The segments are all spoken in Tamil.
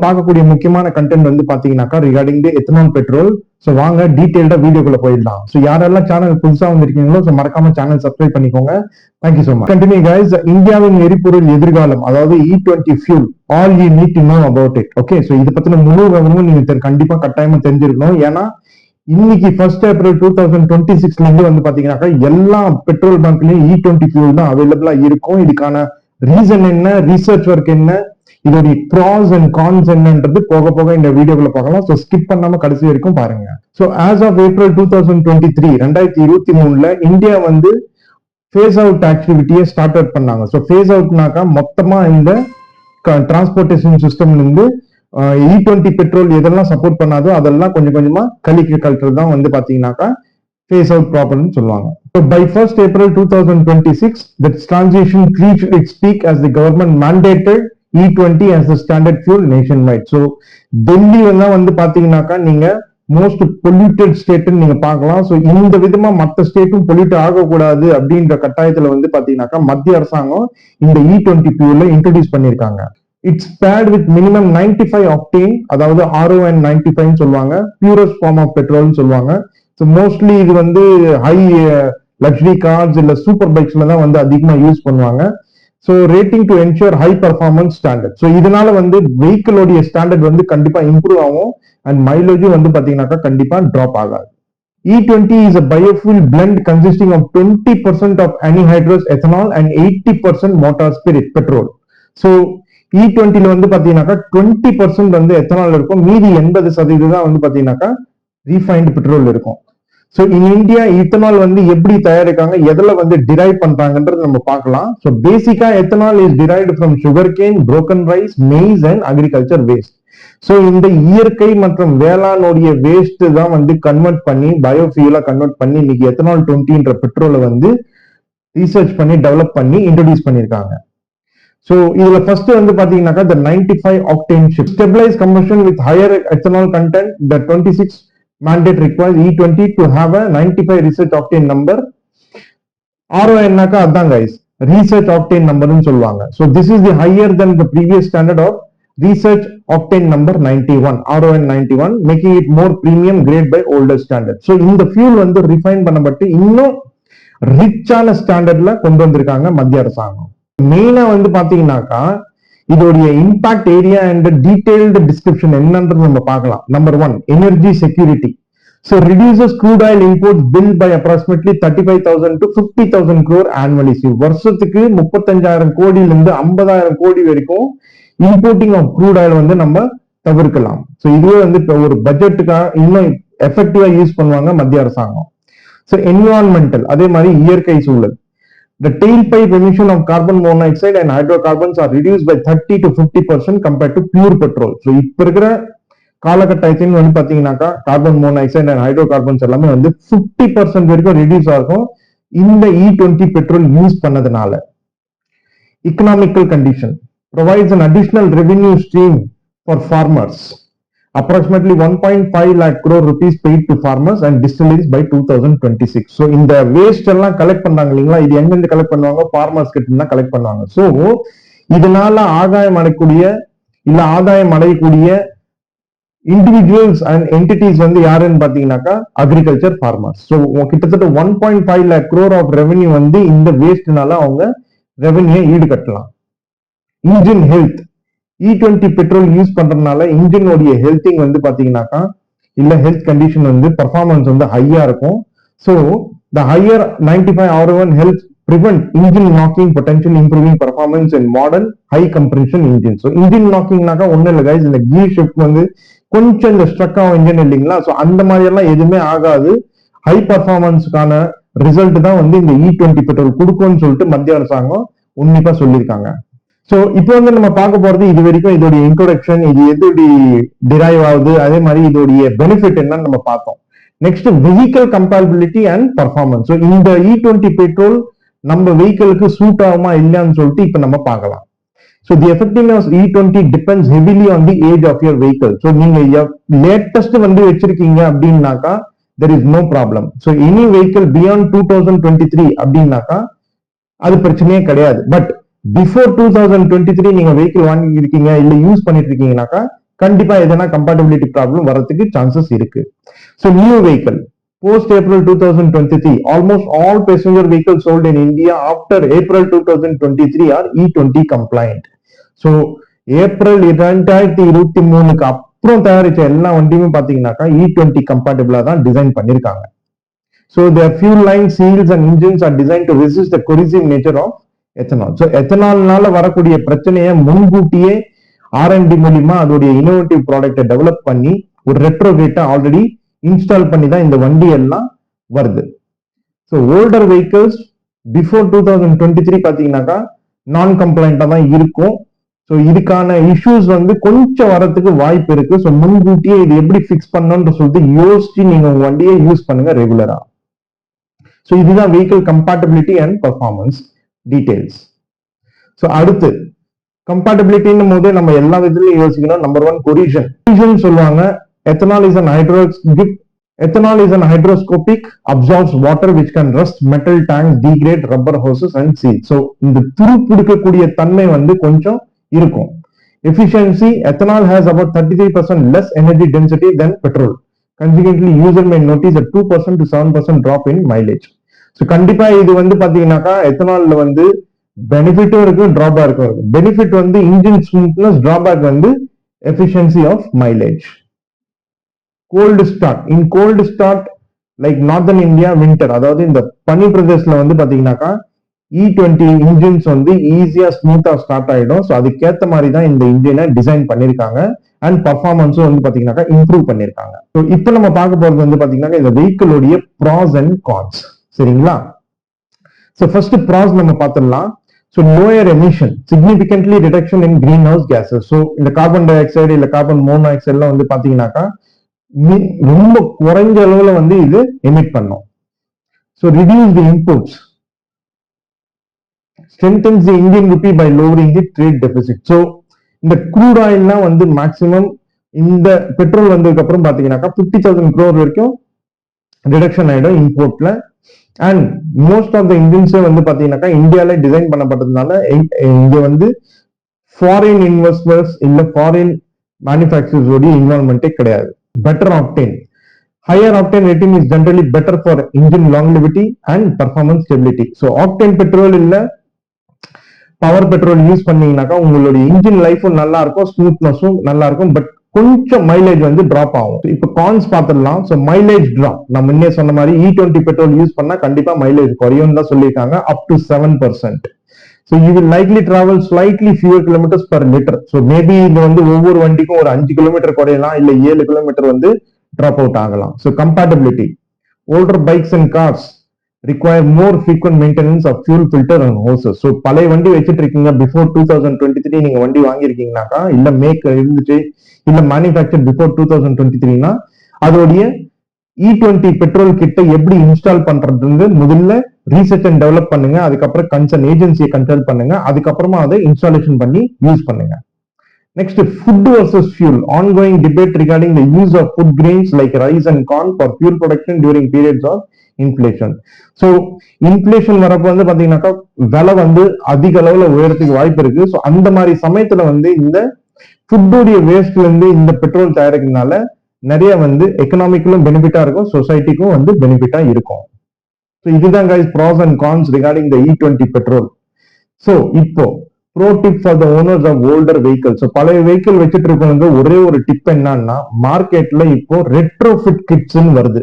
பார்க்கக்கூடிய முக்கியமான கண்டென்ட் வந்து பாத்தீங்கன்னாக்கா ரிகார்டிங் தி எத்தனால் பெட்ரோல். ஸோ வாங்க டீடைல்டா வீடியோக்குள்ள போயிடலாம். ஸோ யாரெல்லாம் சேனல் புதுசா வந்திருக்கீங்களோ ஸோ மறக்காம சேனல் சப்ஸ்கிரைப் பண்ணிக்கோங்க. Thank you so much. Continue guys. இந்தியாவின் எரிபொருள் எதிர்காலம், அதாவது E20 fuel, all you need to know about it. Okay, so இதை பத்தின முழு விவரமும் நீங்க கண்டிப்பா கட்டாயமா தெரிஞ்சிருக்கணும். ஏன்னா இன்னைக்கு 1st April 2026 இருந்து வந்து பாத்தீங்கன்னாக்கா எல்லா பெட்ரோல் பங்க்லயும் E20 fuel தான் அவைலபிளா இருக்கும். இதுக்கான ரீசன் என்ன, ரிசர்ச் ஒர்க் என்ன, இதோட ப்ராஸ் அண்ட் கான்ஸ் என்னன்றது போக போக இந்த வீடியோக்குள்ள பார்க்கலாம். ஸோ ஸ்கிப் பண்ணாம கடைசி வரைக்கும் பாருங்க. So as of April 2023 2023 India வந்து ஃபேஸ் அவுட் ஆக்டிவிட்டியை ஸ்டார்ட் அவுட் பண்ணாங்க. ஸோ ஃபேஸ் அவுட்னாக்கா மொத்தமா இந்த டிரான்ஸ்போர்டேஷன் சிஸ்டம்ல இருந்து E20 பெட்ரோல் எதெல்லாம் சப்போர்ட் பண்ணாதோ அதெல்லாம் கொஞ்சம் கொஞ்சமா கழிக்கிறது தான் வந்து பாத்தீங்கன்னாக்கா phase out ப்ராப்ளம்னு சொல்லுவாங்க. So by 1st April 2026 the transition reached its peak as the government mandated E20 as the standard fuel nationwide. So Delhi வந்து பாத்தீங்கன்னாக்கா நீங்க மோஸ்ட் பொல்யூட்டட் ஸ்டேட் நீங்க பார்க்கலாம். ஸோ இந்த விதமா மற்ற ஸ்டேட்டும் பொல்யூட் ஆகக்கூடாது அப்படின்ற கட்டாயத்துல வந்து பாத்தீங்கன்னாக்கா மத்திய அரசாங்கம் இந்த E20 fuel இன்ட்ரோடியூஸ் பண்ணிருக்காங்க. It's bad with minimum 95 octane, அதாவது RON 95 சொல்லுவாங்க, பியூரஸ்ட் ஃபார்ம் ஆஃப் பெட்ரோல் சொல்லுவாங்க. ஸோ மோஸ்ட்லி இது வந்து ஹை லக்ஸரி கார்ஸ் இல்ல சூப்பர் பைக்ஸ்ல தான் வந்து அதிகமா யூஸ் பண்ணுவாங்க. So rating to ensure high performance standard. So இதனால வந்து வெஹிக்கிளோடைய ஸ்டாண்டர்ட் வந்து கண்டிப்பா இம்ப்ரூவ் ஆகும் அண்ட் மைலேஜும் வந்து பாத்தீங்கன்னாக்கா கண்டிப்பா டிராப் ஆகாது. E20 is a biofuel blend consisting of 20% of anhydrous ethanol and 80% motor spirit petrol. So E20 வந்து பாத்தீங்கன்னாக்கா 20% வந்து எத்தனால் இருக்கும், மீதி 80% தான் வந்து பாத்தீங்கன்னாக்கா ரீஃபைன்டு பெட்ரோல் இருக்கும். ஸோ இன் இந்தியா இத்தனால் வந்து எப்படி தயாரிக்காங்க, எதுல வந்து டிரைவ் பண்றாங்கன்றது நம்ம பார்க்கலாம். ஸோ பேசிக்கா ethanol is derived from sugar cane, broken rice, maize and agriculture waste. So இந்த இயற்கை மற்றும் வேளாண்னுடைய வேஸ்ட் தான் வந்து கன்வெர்ட் பண்ணி பயோஃபியூலா கன்வெர்ட் பண்ணி இன்னைக்கு எத்தனால் 20ன்ற பெட்ரோலை வந்து ரிசர்ச் பண்ணி டெவலப் பண்ணி இன்ட்ரோடியூஸ் பண்ணிருக்காங்க. So இதுல ஃபர்ஸ்ட் வந்து பாத்தீங்கன்னாக்கா the 95 octane ship stabilized combustion with higher ethanol content. The 26 mandate requires E20 to have a 95 research octane number. RONனாக்கா அதான் guys research octane number னு சொல்லுவாங்க. So this is the higher than the previous standard of research octane number 91, RON 91, making it more premium grade by older standard. So இந்த fuel வந்து ரிஃபைன் பண்ணப்பட்டு இன்னும் ரிச்சான ஸ்டாண்டர்ட்ல கொண்டு வந்திருக்காங்க மத்திய அரசாங்கம். மெயினா வந்து பாத்தீங்கன்னாக்கா இதோடைய impact area and detailed description என்னன்றது நம்ம பார்க்கலாம். Number 1, energy security. So reduces crude oil imports bill by approximately 35,000 to 50,000 crore annually. வருஷத்துக்கு 35,000 கோடியிலிருந்து 50,000 கோடி வரைக்கும் இம்போர்ட்டிங் ஆஃப் க்ரூட் ஆயில் வந்து நம்ம தவிர்க்கலாம். ஸோ இதுவே வந்து இப்போ ஒரு பட்ஜெட்டுக்காக இன்னும் எஃபெக்டிவா யூஸ் பண்ணுவாங்க மத்திய அரசாங்கம். ஸோ என்விரான்மெண்டல், அதே மாதிரி இயற்கை சூழல். The tailpipe emission of carbon monoxide and hydrocarbons are reduced by 30 to 50% compared to pure petrol. So இப்ப இருக்கிற காலகட்டத்தில் வந்து பாத்தீங்கன்னாக்கா கார்பன் மோனாக்சைடு அண்ட் ஹைட்ரோகார்பன்ஸ் எல்லாமே வந்து 50% வரைக்கும் ரெடியூஸ் ஆகும் இந்த E20 பெட்ரோல் யூஸ் பண்ணதுனால. Economical condition provides an additional revenue stream for farmers. Approximately 1.5 lakh crore rupees paid to farmers and distilleries by 2026. So இந்த வேஸ்ட் எல்லாம் கலெக்ட் பண்றாங்க இல்லைங்களா, இது எங்கிருந்து கலெக்ட் பண்ணுவாங்க, ஃபார்மர்ஸ் கிட்ட இருந்தா கலெக்ட் பண்ணுவாங்க. ஸோ இதனால ஆதாயம் அடையக்கூடிய இண்டிவிஜுவல்ஸ் அண்ட் என்டிட்டிஸ் வந்து யாருன்னு பாத்தீங்கன்னாக்கா அக்ரிகல்ச்சர் ஃபார்மர்ஸ். ஸோ கிட்டத்தட்ட 1.5 lakh crore ஆஃப் ரெவன்யூ வந்து இந்த வேஸ்ட்னால அவங்க ரெவன்யூ ஈடுகட்டலாம். Engine health, E20 petrol use பண்றதுனால இன்ஜினோடைய ஹெல்த்திங் வந்து பாத்தீங்கன்னாக்கா இல்ல ஹெல்த் கண்டிஷன் வந்து பர்ஃபார்மன்ஸ் வந்து ஹையா இருக்கும். So the higher 95 RON helps prevent engine knocking, potentially improving performance in modern high compression engines. So engine knockingனாக்கா ஒன்னும் இல்லை guys, இந்த கீர் ஷிஃப்ட் வந்து கொஞ்சம் இந்த ஸ்ட்ரக் ஆகும் இன்ஜின் இல்லைங்களா, ஸோ அந்த மாதிரி எல்லாம் எதுவுமே ஆகாது. ஹை பர்ஃபார்மன்ஸ்க்கான ரிசல்ட் தான் வந்து இந்த E20 பெட்ரோல் கொடுக்கும்னு சொல்லிட்டு மத்திய அரசாங்கம் உன்னிப்பா சொல்லியிருக்காங்க. ஸோ இப்போ வந்து நம்ம பார்க்க போறது இது வரைக்கும் இதோடைய இன்ட்ரோடக்ஷன், இது எப்படி டிரைவ் ஆகுது, அதே மாதிரி இதோடைய பெனிஃபிட் என்னன்னு நம்ம பார்த்தோம். Next vehicle கம்பேபிலிட்டி and performance. So இந்த E20 பெட்ரோல் நம்ம வெஹிக்கிளுக்கு சூட் ஆகுமா இல்லையான்னு சொல்லிட்டு இப்போ நம்ம பார்க்கலாம். So the effectiveness E20 depends heavily on the age of your vehicle. So நீங்க லேட்டஸ்ட் வந்து வச்சிருக்கீங்க அப்படின்னாக்கா there is no problem. So any vehicle beyond 2023 அப்படின்னாக்கா அது பிரச்சனையே கிடையாது. பட் பிஃபோர் 2023 நீங்க வெஹிக்கிள் வாங்கி இருக்கீங்க இல்ல யூஸ் பண்ணிட்டு இருக்கீங்கன்னாக்கா கண்டிப்பா எதனா கம்பேட்டபிலிட்டி ப்ராப்ளம் வரதுக்கு சான்சஸ் இருக்கு. So new vehicle post April 2023, almost all passenger vehicles sold in India after April 2023 are E20 compliant. So April 2023க்கு அப்புறம் தயாரிச்ச எல்லா வண்டியுமே பாத்தீங்கன்னாக்கா E20 கம்பேட்டபிளா தான் டிசைன் பண்ணிருக்காங்க. So their fuel line, seals and engines are designed to resist the corrosive nature of ethanol. So ethanolனால வரக்கூடிய பிரச்சனையை முன்கூட்டியே R&D மூலியமா அதோடைய இன்னோவேட்டிவ் ப்ராடக்ட்டை டெவலப் பண்ணி ஒரு ரெட்ரோகேட்டை ஆல்ரெடி இன்ஸ்டால் பண்ணி தான் இந்த வண்டி எல்லாம் வருது. ஸோ ஓல்டர் வெஹிக்கிள்ஸ் பிஃபோர் 2023 பாத்தீங்கன்னாக்கா நான் கம்ப்ளைண்டா தான் இருக்கும். ஸோ இதுக்கான இஷ்யூஸ் வந்து கொஞ்சம் வரதுக்கு வாய்ப்பு இருக்கு. ஸோ முன்கூட்டியே இது எப்படி ஃபிக்ஸ் பண்ணணும்னு சொல்லிட்டு யோசிச்சு நீங்க உங்க வண்டியை யூஸ் பண்ணுங்க ரெகுலரா. ஸோ இதுதான் vehicle compatibility and performance details. So அடுத்து கம்பேட்டபிலிட்டின்னும் போது நம்ம எல்லா விதத்துலையும் யோசிக்கணும். நம்பர் 1 கொரிஷன் சொல்லுவாங்க. Ethanol is an hydroscopic, absorbs water which can rust metal tanks, degrade rubber hoses and seals. So இந்த துருப்பிடிக்கக்கூடிய தன்மை வந்து கொஞ்சம் இருக்கும். Efficiency, ethanol has about 33% less energy density than petrol. Consequently, user may notice a 2% to 7% drop in mileage. So கண்டிப்பா இது வந்து பாத்தீங்கன்னாக்கா எத்தனால்ல வந்து பெனிஃபிட்டும் இருக்கு, டிராபேக்கும் இருக்கு. பெனிஃபிட் வந்து இன்ஜின் ஸ்மூத்னஸ், டிராபேக் வந்து efficiency of mileage. Cold start in cold start like northern India winter, அதாவது இந்த பனி பிரதேசத்துல வந்து பாத்தீங்கன்னாக்கா E20 இன்ஜின்ஸ் வந்து ஈஸியா ஸ்மூத்தா ஸ்டார்ட் ஆயிடும். ஸோ அதுக்கேற்ற மாதிரி தான் இந்த இன்ஜினை டிசைன் பண்ணிருக்காங்க அண்ட் பர்ஃபார்மன்ஸும் வந்து பாத்தீங்கன்னாக்கா இம்ப்ரூவ் பண்ணிருக்காங்க. ஸோ இப்போ நம்ம பார்க்க போறது வந்து பாத்தீங்கன்னா இந்த வெஹிக்கிளோடைய ப்ராஸ் அண்ட் கான்ஸ். சரிங்களா? ஸோ ஃபர்ஸ்ட் ப்ராஸ் நம்ம பார்த்துடலாம். So lower emission, significantly reduction இன் கிரீன் ஹவுஸ் கேசஸ். ஸோ இந்த கார்பன் டை ஆக்சைடு இல்ல கார்பன் மோனோஆக்சைடு எல்லாம் வந்து பாத்தீங்கன்னாக்கா ரொம்ப குறைஞ்ச அளவுல வந்து இது எமிட் பண்ணும். So reduce the inputs, strengthens the Indian rupee by lowering the trade deficit. So இந்த crude oilனா வந்து மேக்சிமம் இந்த பெட்ரோல் வந்ததுக்கு அப்புறம் பாத்தீங்கன்னாக்கா 50,000 crore வரைக்கும் ரிடக்ஷன் ஆயிடும் இம்போர்ட்ல. அண்ட் மோஸ்ட் ஆஃப் த இன்ஜின்ஸே வந்து பாத்தீங்கன்னாக்கா இந்தியால டிசைன் பண்ணப்பட்டதுனால இங்க வந்து ஃபாரின் இன்வெஸ்டர்ஸ் இல்ல ஃபாரின் மேனுஃபேக்சரர்ஸ் உடைய இன்வால்மெண்டே கிடையாது. Better octane, higher octane rating is generally better for engine longevity and performance stability. So octane petrol இல்ல பவர் பெட்ரோல் யூஸ் பண்ணீங்கன்னாக்கா உங்களுடைய இன்ஜின் லைஃபும் நல்லா இருக்கும், ஸ்மூத்னஸும் நல்லா இருக்கும், பட் கொஞ்சம் மைலேஜ் வந்து டிராப் ஆகும். இப்போ கான்ஸ் பார்த்துடலாம். ஸோ மைலேஜ் டிராப், நான் முன்னே சொன்ன மாதிரி E20 பெட்ரோல் யூஸ் பண்ணா கண்டிப்பா மைலேஜ் குறையும் தான் சொல்லியிருக்காங்க, up to 7%. So you will likely travel slightly fewer kilometers per liter. So maybe இது வந்து ஒவ்வொரு வண்டிக்கும் ஒரு 5 கிலோமீட்டர் குறையலாம், இல்ல 7 கிலோமீட்டர் வந்து டிராப் அவுட் ஆகலாம். So compatibility, older bikes and cars require more frequent maintenance of fuel filter and hoses. So பழைய வண்டி வச்சிட்டு இருக்கீங்க, பிஃபோர் 2023 நீங்க வண்டி வாங்கியிருக்கீங்கன்னாக்கா, இல்ல மேக் இருந்துச்சு இல்ல மேனுஃபேக்சர் பிஃபோர் 2023னா அதோடைய E20 பெட்ரோல் கிட்ட எப்படி இன்ஸ்டால் பண்றது முதல்ல ரீசர்ச் அண்ட் டெவலப் பண்ணுங்க. அதுக்கப்புறம் கன்சர்ன் ஏஜென்சியை கன்சல்ட் பண்ணுங்க. அதுக்கப்புறமா அதை இன்ஸ்டாலேஷன் பண்ணி யூஸ் பண்ணுங்க. Next, food versus fuel. Ongoing debate regarding the use of food grains like rice and corn for fuel production during periods of inflation. So inflation வரப்போ வந்து பாத்தீங்கன்னாக்கா விலை வந்து அதிக அளவுல உயரத்துக்கு வாய்ப்பு இருக்கு. ஸோ அந்த மாதிரி சமயத்துல வந்து இந்த ஃபுட்டோடைய வேஸ்ட்ல இருந்து இந்த பெட்ரோல் தயாரிக்கிறதுனால நிறைய வந்து எக்கனாமிக்கலும் பெனிஃபிட்டா இருக்கும், சொசைட்டிக்கும் வந்து பெனிஃபிட்டா இருக்கும். ஸோ இதுதான் guys pros and cons regarding the E20 பெட்ரோல். ஸோ இப்போ pro tip for the owners of older vehicle. So பழைய வெஹிக்கிள் வச்சுட்டு இருக்கவங்க ஒரே ஒரு டிப் என்னன்னா, மார்க்கெட்ல இப்போ ரெட்ரோஃபிட் கிட்ஸ்ன்னு வருது.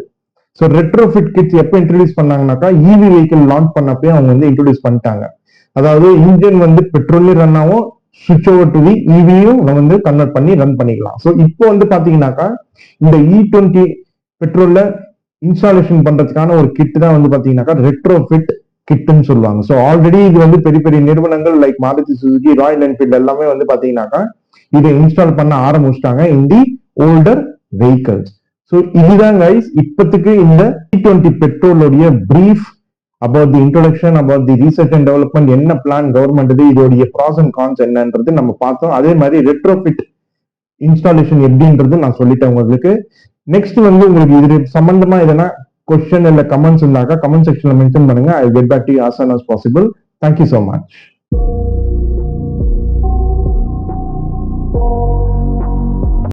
ஸோ ரெட்ரோஃபிட் கிட்ஸ் எப்போ இன்ட்ரடியூஸ் பண்ணாங்கன்னாக்கா இவி வெஹிக்கிள் லான்ச் பண்ணப்பே அவங்க வந்து இன்ட்ரடியூஸ் பண்ணிட்டாங்க. அதாவது இன்ஜின் வந்து பெட்ரோல்லையும் ரன் ஆகும், சுவிட்ச் ஓவர் டு தி இவியும் வந்து கன்வெர்ட் பண்ணி ரன் பண்ணிக்கலாம். ஸோ இப்போ வந்து பாத்தீங்கன்னாக்கா இந்த E20 பெட்ரோல்ல இன்ஸ்டாலேஷன் பண்றதுக்கான ஒரு கிட் தான் வந்து பாத்தீங்கன்னாக்கா ரெட்ரோஃபிட் கிட்னு சொல்லுவாங்க. ஸோ ஆல்ரெடி இது வந்து பெரிய பெரிய நிறுவனங்கள் like Maruti Suzuki, Royal Enfield எல்லாமே வந்து பாத்தீங்கன்னாக்கா இதை இன்ஸ்டால் பண்ண ஆரம்பிச்சிட்டாங்க in the older vehicles. So இதுதான் கைஸ் இப்பத்துக்கு இந்த E20 பெட்ரோலுடைய brief about the introduction, about the research and development, என்ன பிளான் கவர்மெண்ட் இது, இதோடைய ப்ராஸ் அண்ட் கான்ஸ் என்னன்றது நம்ம பார்த்தோம். அதே மாதிரி ரெட்ரோஃபிட் இன்ஸ்டாலேஷன் எப்படின்றது நான் சொல்லிட்டேன் உங்களுக்கு. நெக்ஸ்ட் வந்து உங்களுக்கு இது சம்பந்தமா எதனா கொஸ்டின் இல்ல கமெண்ட்ஸ் இருந்தாக்கா கமெண்ட் செக்ஷன்ல மென்ஷன் பண்ணுங்க. I will get back to you as soon as possible. Thank you so much.